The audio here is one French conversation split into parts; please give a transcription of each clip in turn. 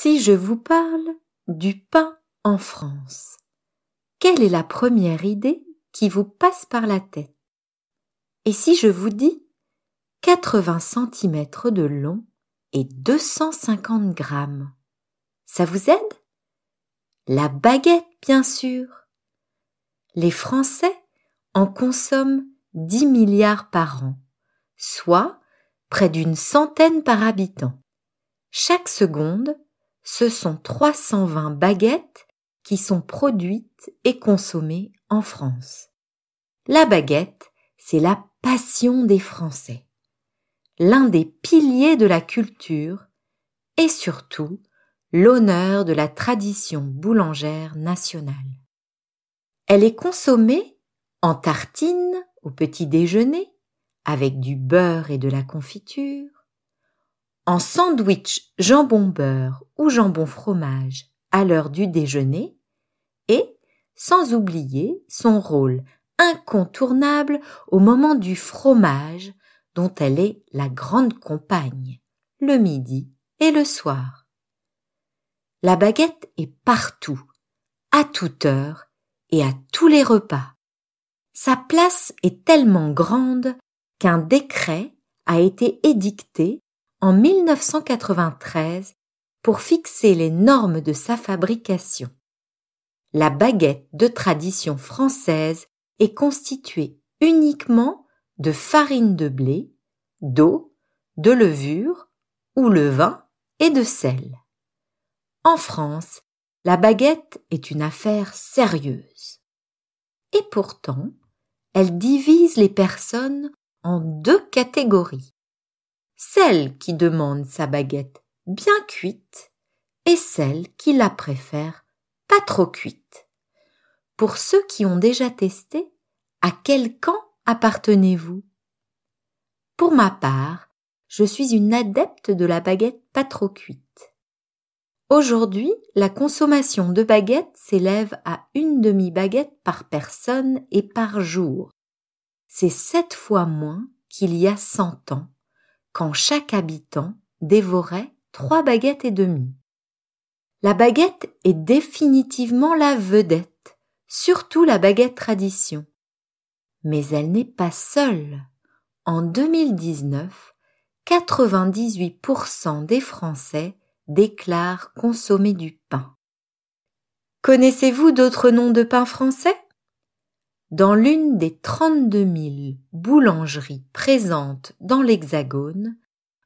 Si je vous parle du pain en France, quelle est la première idée qui vous passe par la tête? Et si je vous dis 80 centimètres de long et 250 grammes, ça vous aide? La baguette, bien sûr. Les Français en consomment 10 milliards par an, soit près d'une centaine par habitant. Chaque seconde, ce sont 320 baguettes qui sont produites et consommées en France. La baguette, c'est la passion des Français, l'un des piliers de la culture et surtout l'honneur de la tradition boulangère nationale. Elle est consommée en tartine au petit déjeuner avec du beurre et de la confiture, en sandwich jambon-beurre ou jambon-fromage à l'heure du déjeuner et sans oublier son rôle incontournable au moment du fromage dont elle est la grande compagne, le midi et le soir. La baguette est partout, à toute heure et à tous les repas. Sa place est tellement grande qu'un décret a été édicté en 1993 pour fixer les normes de sa fabrication. La baguette de tradition française est constituée uniquement de farine de blé, d'eau, de levure ou levain et de sel. En France, la baguette est une affaire sérieuse. Et pourtant, elle divise les personnes en deux catégories. Celle qui demande sa baguette bien cuite et celle qui la préfère pas trop cuite. Pour ceux qui ont déjà testé, à quel camp appartenez-vous? Pour ma part, je suis une adepte de la baguette pas trop cuite. Aujourd'hui, la consommation de baguettes s'élève à une demi-baguette par personne et par jour. C'est 7 fois moins qu'il y a 100 ans, quand chaque habitant dévorait 3 baguettes et demie. La baguette est définitivement la vedette, surtout la baguette tradition. Mais elle n'est pas seule. En 2019, 98% des Français déclarent consommer du pain. Connaissez-vous d'autres noms de pain français? Dans l'une des 32 000 boulangeries présentes dans l'Hexagone,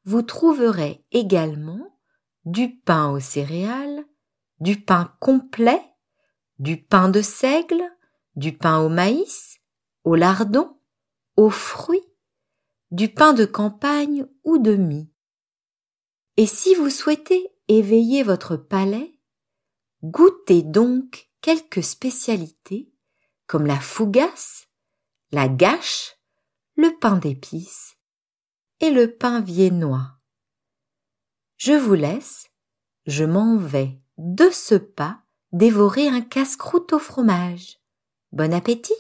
vous trouverez également du pain aux céréales, du pain complet, du pain de seigle, du pain au maïs, au lardon, aux fruits, du pain de campagne ou de mie. Et si vous souhaitez éveiller votre palais, goûtez donc quelques spécialités comme la fougasse, la gâche, le pain d'épices et le pain viennois. Je vous laisse, je m'en vais de ce pas dévorer un casse-croûte au fromage. Bon appétit!